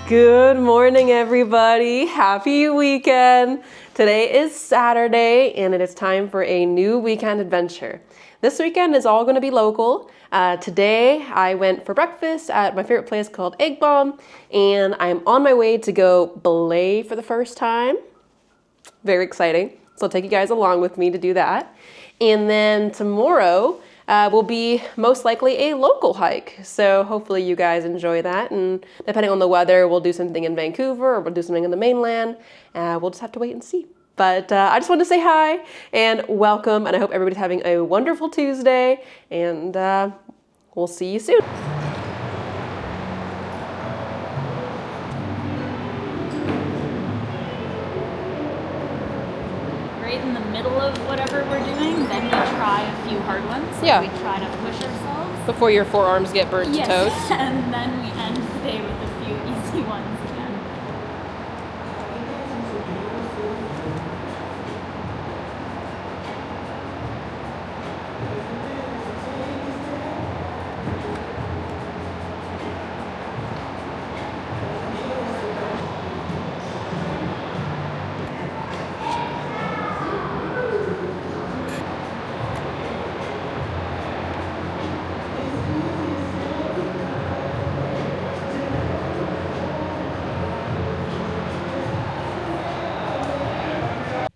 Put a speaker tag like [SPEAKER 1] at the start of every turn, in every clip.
[SPEAKER 1] Good morning, everybody. Happy weekend. Today is Saturday, and it is time for a new weekend adventure. This weekend is all going to be local. Today, I went for breakfast at my favorite place called Egg Bomb, and I'm on my way to go belay for the first time. Very exciting. So I'll take you guys along with me to do that. And then tomorrow will be most likely a local hike. So hopefully you guys enjoy that. And depending on the weather, we'll do something in Vancouver or we'll do something in the mainland. We'll just have to wait and see. But I just wanted to say hi and welcome. And I hope everybody's having a wonderful Tuesday. And we'll see you soon.
[SPEAKER 2] Right in the middle of whatever we're doing, then we try a few hard ones.
[SPEAKER 1] Yeah.
[SPEAKER 2] We try to push ourselves.
[SPEAKER 1] Before your forearms get burnt to toast.
[SPEAKER 2] And then we end the day with a few easy ones again.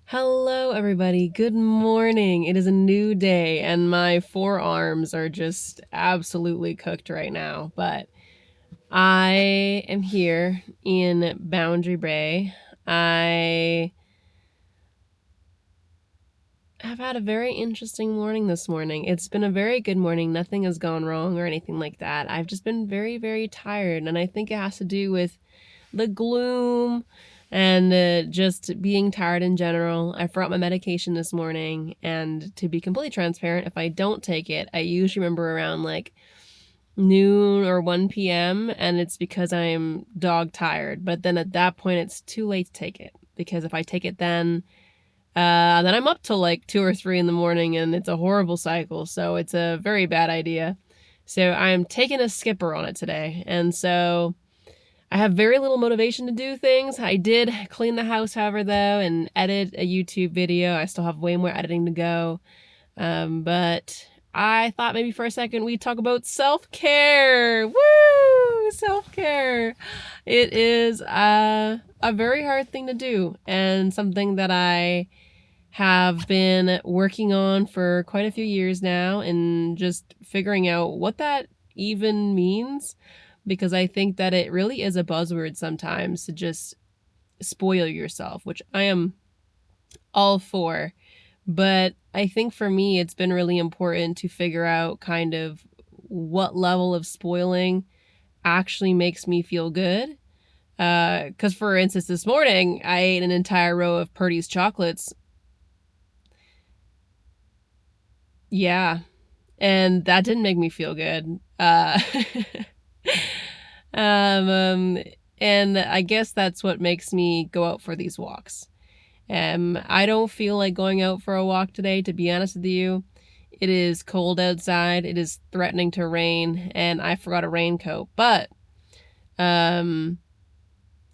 [SPEAKER 1] Hello, everybody. Good morning. It is a new day, and my forearms are just absolutely cooked right now. But I am here in Boundary Bay. I have had a very interesting morning this morning. It's been a very good morning. Nothing has gone wrong or anything like that. I've just been very, very tired, and I think it has to do with the gloom and just being tired in general. I forgot my medication this morning, and to be completely transparent, if I don't take it, I usually remember around like noon or 1 p.m. and it's because I'm dog tired. But then at that point, it's too late to take it, because if I take it then I'm up till like 2 or 3 in the morning, and it's a horrible cycle. So it's a very bad idea. So I'm taking a skipper on it today, and so I have very little motivation to do things. I did clean the house, however, though, and edit a YouTube video. I still have way more editing to go. But I thought maybe for a second we'd talk about self-care. Woo! Self-care. It is a very hard thing to do, and something that I have been working on for quite a few years now, and just figuring out what that even means. Because I think that it really is a buzzword sometimes to just spoil yourself, which I am all for. But I think for me, it's been really important to figure out kind of what level of spoiling actually makes me feel good. Because for instance, this morning, I ate an entire row of Purdy's chocolates. Yeah. And that didn't make me feel good. And I guess that's what makes me go out for these walks. I don't feel like going out for a walk today, to be honest with you. It is cold outside. It is threatening to rain, and I forgot a raincoat. But I know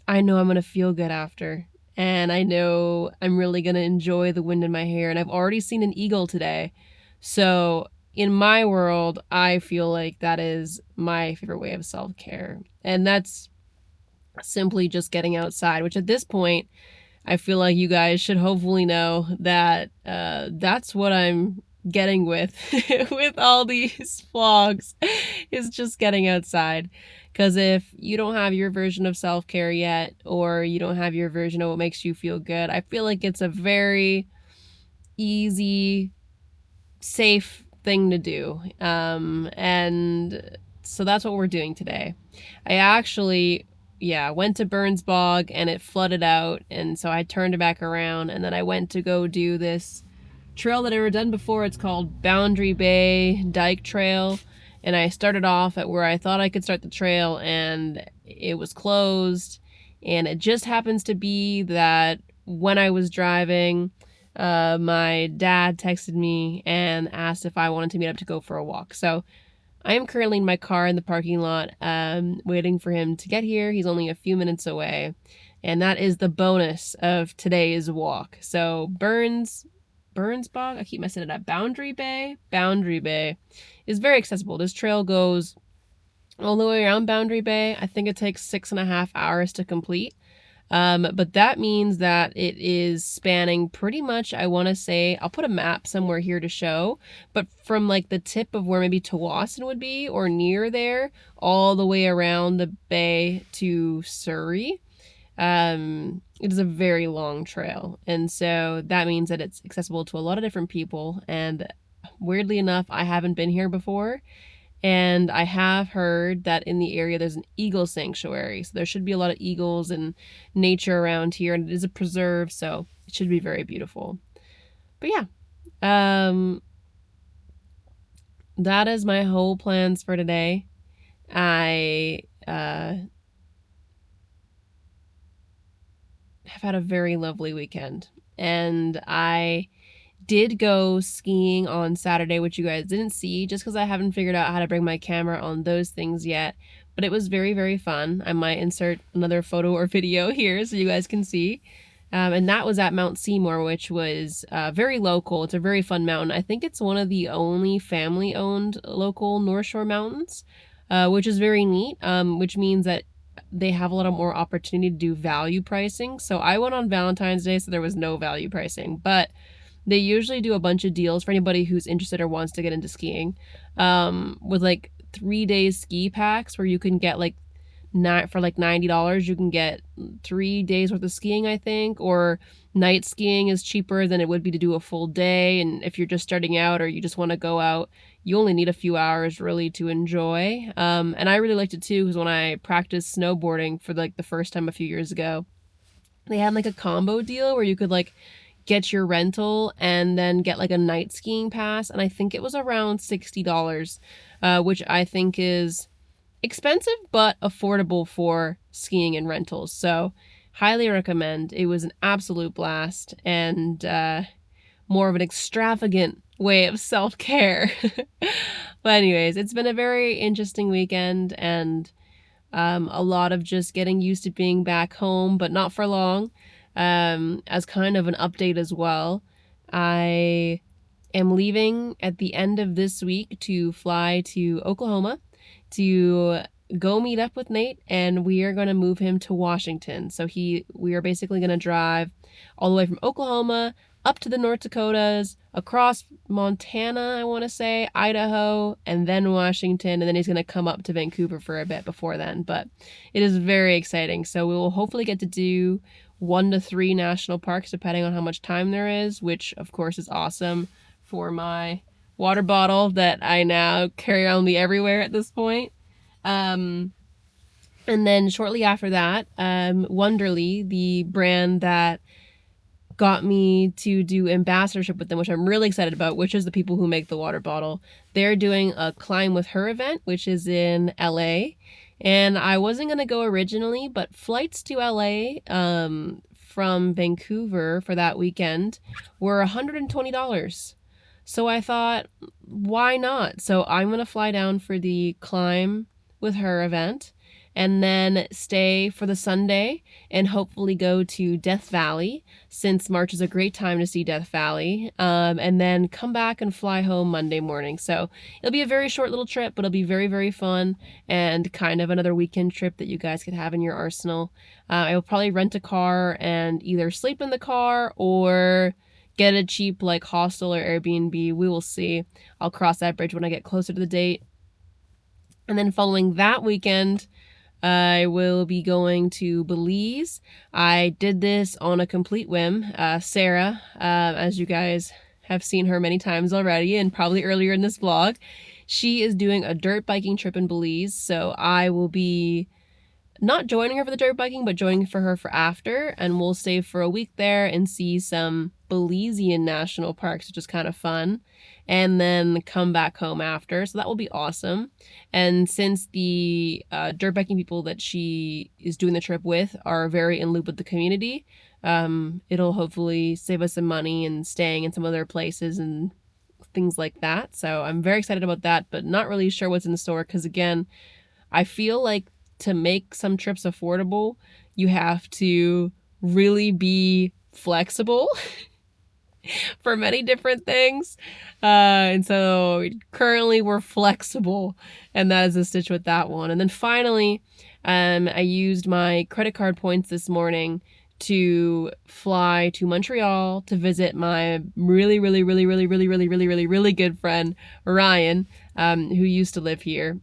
[SPEAKER 1] I'm going to feel good after, and I know I'm really going to enjoy the wind in my hair, and I've already seen an eagle today. So in my world, I feel like that is my favorite way of self-care. And that's simply just getting outside, which at this point, I feel like you guys should hopefully know that that's what I'm getting with with all these vlogs, is just getting outside. Because if you don't have your version of self-care yet, or you don't have your version of what makes you feel good, I feel like it's a very easy, safe thing to do. And so that's what we're doing today. I actually went to Burns Bog, and it flooded out, and so I turned it back around, and then I went to go do this trail that I've never done before. It's called Boundary Bay Dyke Trail, and I started off at where I thought I could start the trail, and it was closed. And it just happens to be that when I was driving, my dad texted me and asked if I wanted to meet up to go for a walk. So I am currently in my car in the parking lot, waiting for him to get here. He's only a few minutes away. And that is the bonus of today's walk. So Burns Bog, I keep messing it up. Boundary Bay is very accessible. This trail goes all the way around Boundary Bay. I think it takes 6.5 hours to complete. But that means that it is spanning pretty much, I want to say, I'll put a map somewhere here to show, but from like the tip of where maybe Tawasin would be or near there, all the way around the bay to Surrey. It is a very long trail. And so that means that it's accessible to a lot of different people. And weirdly enough, I haven't been here before. And I have heard that in the area there's an eagle sanctuary. So there should be a lot of eagles and nature around here. And it is a preserve, so it should be very beautiful. But yeah, that is my whole plans for today. I have had a very lovely weekend. And I did go skiing on Saturday, which you guys didn't see just because I haven't figured out how to bring my camera on those things yet. But it was very, very fun. I might insert another photo or video here so you guys can see. And that was at Mount Seymour, which was very local. It's a very fun mountain. I think it's one of the only family-owned local North Shore mountains, which is very neat, which means that they have a lot of more opportunity to do value pricing. So I went on Valentine's Day, so there was no value pricing. But they usually do a bunch of deals for anybody who's interested or wants to get into skiing, with like 3 days ski packs where you can get like for like $90 you can get 3 days worth of skiing, I think, or night skiing is cheaper than it would be to do a full day. And if you're just starting out or you just want to go out, you only need a few hours really to enjoy. And I really liked it too because when I practiced snowboarding for like the first time a few years ago, they had like a combo deal where you could like get your rental and then get like a night skiing pass. And I think it was around $60, which I think is expensive but affordable for skiing and rentals. So highly recommend. It was an absolute blast and more of an extravagant way of self-care. But anyways, it's been a very interesting weekend and a lot of just getting used to being back home, but not for long. As kind of an update as well, I am leaving at the end of this week to fly to Oklahoma to go meet up with Nate, and we are going to move him to Washington. So we are basically going to drive all the way from Oklahoma up to the North Dakotas, across Montana, I want to say, Idaho, and then Washington, and then he's going to come up to Vancouver for a bit before then. But it is very exciting. So we will hopefully get to do 1 to 3 national parks depending on how much time there is, which of course is awesome for my water bottle that I now carry around me everywhere at this point. And then shortly after that, Wonderly, the brand that got me to do ambassadorship with them, which I'm really excited about, which is the people who make the water bottle. They're doing a Climb with Her event, which is in LA. And I wasn't going to go originally, but flights to LA from Vancouver for that weekend were $120. So I thought, why not? So I'm going to fly down for the Climb with Her event and then stay for the Sunday and hopefully go to Death Valley, since March is a great time to see Death Valley, and then come back and fly home Monday morning. So it'll be a very short little trip, but it'll be very, very fun and kind of another weekend trip that you guys could have in your arsenal. I will probably rent a car and either sleep in the car or get a cheap like hostel or Airbnb. We will see. I'll cross that bridge when I get closer to the date. And then following that weekend, I will be going to Belize. I did this on a complete whim. Sarah, as you guys have seen her many times already and probably earlier in this vlog, she is doing a dirt biking trip in Belize. So I will be not joining her for the dirt biking, but joining for her for after. And we'll stay for a week there and see some Belizean national parks, which is kind of fun. And then come back home after. So that will be awesome. And since the dirt biking people that she is doing the trip with are very in loop with the community, it'll hopefully save us some money and staying in some other places and things like that. So I'm very excited about that, but not really sure what's in store because, again, I feel like to make some trips affordable, you have to really be flexible for many different things. And so currently we're flexible, and that is a stitch with that one. And then finally, I used my credit card points this morning to fly to Montreal to visit my really good friend Ryan, who used to live here.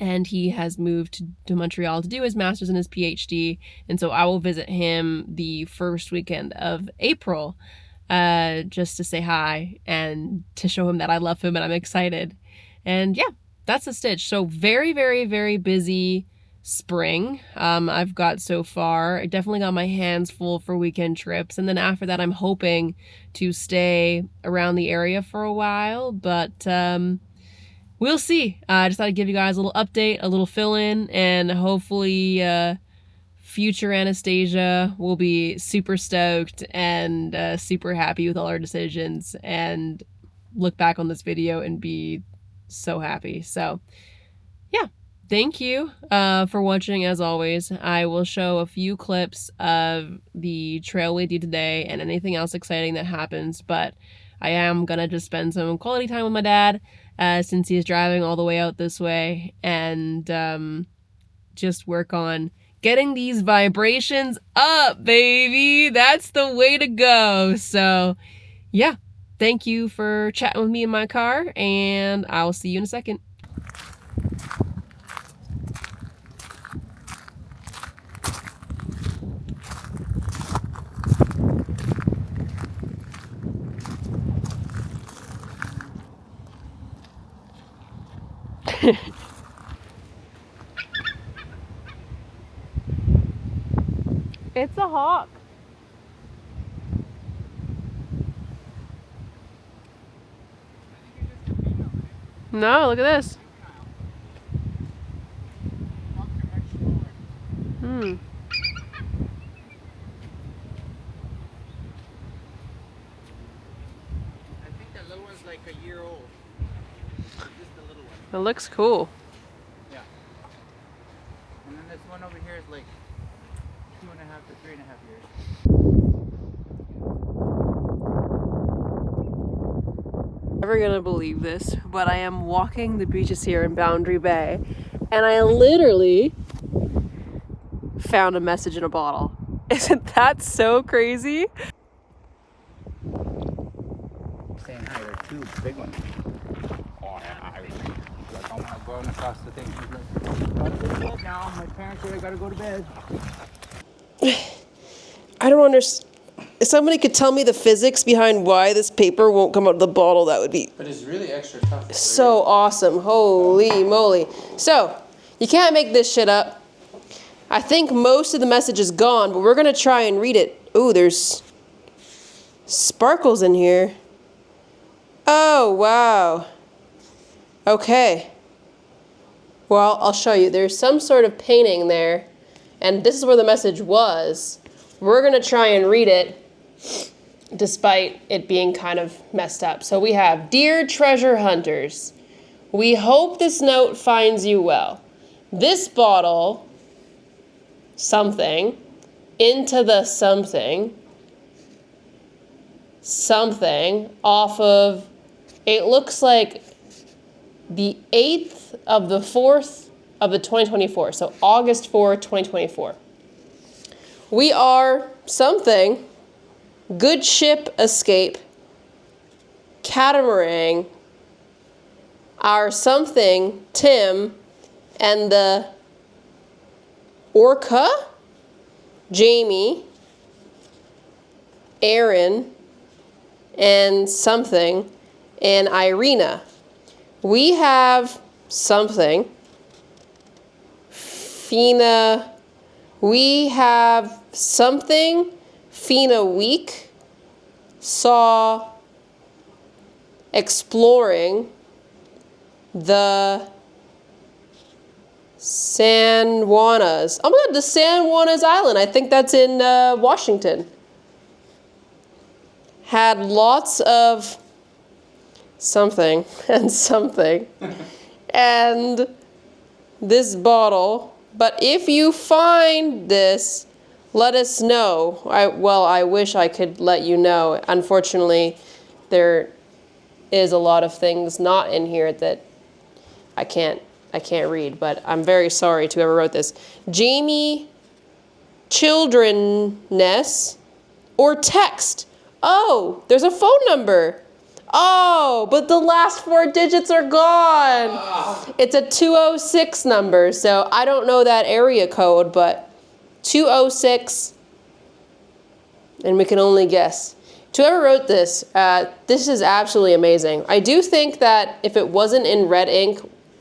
[SPEAKER 1] And he has moved to Montreal to do his master's and his PhD. And so I will visit him the first weekend of April, just to say hi and to show him that I love him and I'm excited. And yeah, that's a stitch. So very busy spring. I've got so far. I definitely got my hands full for weekend trips. And then after that, I'm hoping to stay around the area for a while. But we'll see. I just thought I'd give you guys a little update, a little fill-in, and hopefully future Anastasia will be super stoked and super happy with all our decisions and look back on this video and be so happy. So yeah, thank you for watching. As always, I will show a few clips of the trail we did today and anything else exciting that happens, but I am gonna just spend some quality time with my dad since he's driving all the way out this way, and just work on getting these vibrations up, baby. That's the way to go. So yeah, thank you for chatting with me in my car, and I'll see you in a second. It's a hawk. No, look at this.
[SPEAKER 3] I think that little one's like a year old. Just the little one.
[SPEAKER 1] It looks cool.
[SPEAKER 3] Yeah. And then this one over here is like 2.5 to 3.5 years.
[SPEAKER 1] Never gonna believe this, but I am walking the beaches here in Boundary Bay, and I literally found a message in a bottle. Isn't that so crazy?
[SPEAKER 3] Saying hi, there are two big ones. Oh yeah, I want to go across the thing. He's like, gotta go to bed now. My parents said I gotta go to bed.
[SPEAKER 4] I don't understand. If somebody could tell me the physics behind why this paper won't come out of the bottle, that would be
[SPEAKER 3] But it's really extra tough.
[SPEAKER 4] so awesome. Holy moly. So, you can't make this shit up. I think most of the message is gone, but we're going to try and read it. Ooh, there's sparkles in here. Oh, wow. Okay. Well, I'll show you. There's some sort of painting there, and this is where the message was. We're going to try and read it, despite it being kind of messed up. So we have, "Dear treasure hunters, we hope this note finds you well. This bottle, something, into the something, off of, it looks like the 8th of the 4th of the 2024, so August 4, 2024. We are something, good ship escape, catamaran, our something, Tim, and the Orca, Jamie, Aaron, and something, and Irina. We have something, Fina. We have something, Fina week, saw exploring the San Juanas. Oh my God, the San Juanas Island. I think that's in Washington. Had lots of something and something and this bottle. But if you find this, let us know. I wish I could let you know. Unfortunately, there is a lot of things not in here that I can't read, but I'm very sorry to whoever wrote this. Jamie Childrenness or text. Oh, there's a phone number. Oh, but the last 4 digits are gone. It's a 206 number, so I don't know that area code, but 206, and we can only guess. To whoever wrote this, this is absolutely amazing. I do think that if it wasn't in red ink,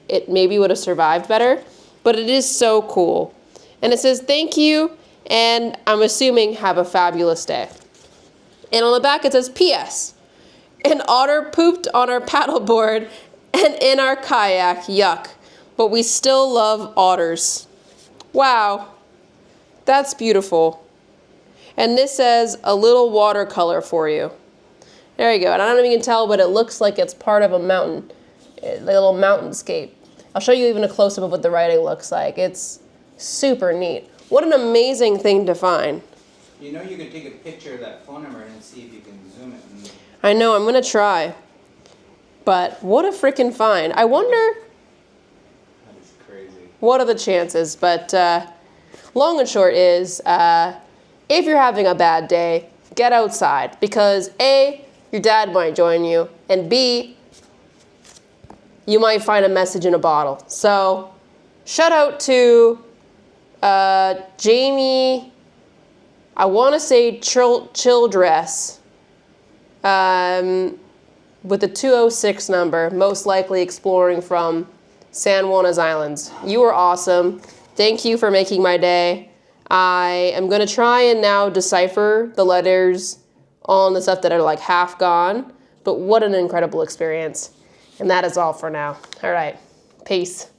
[SPEAKER 4] it maybe would have survived better, but it is so cool. And it says, thank you, and I'm assuming have a fabulous day. And on the back it says, P.S. An otter pooped on our paddleboard and in our kayak, yuck. But we still love otters. Wow, that's beautiful. And this says, a little watercolor for you. There you go. And I don't know if you can tell, but it looks like it's part of a mountain, a little mountainscape. I'll show you even a close-up of what the writing looks like. It's super neat. What an amazing thing to find.
[SPEAKER 3] You know you can take a picture of that phone number and see if you can zoom it.
[SPEAKER 4] I know, I'm gonna try. But what a freaking find. I wonder
[SPEAKER 3] That is crazy.
[SPEAKER 4] what are the chances, but long and short is, if you're having a bad day, get outside, because A, your dad might join you, and B, you might find a message in a bottle. So, shout out to Jamie, I want to say Childress, with the 206 number, most likely exploring from San Juanes Islands. You were awesome. Thank you for making my day. I am going to try and now decipher the letters on the stuff that are like half gone, but what an incredible experience. And that is all for now. All right, peace.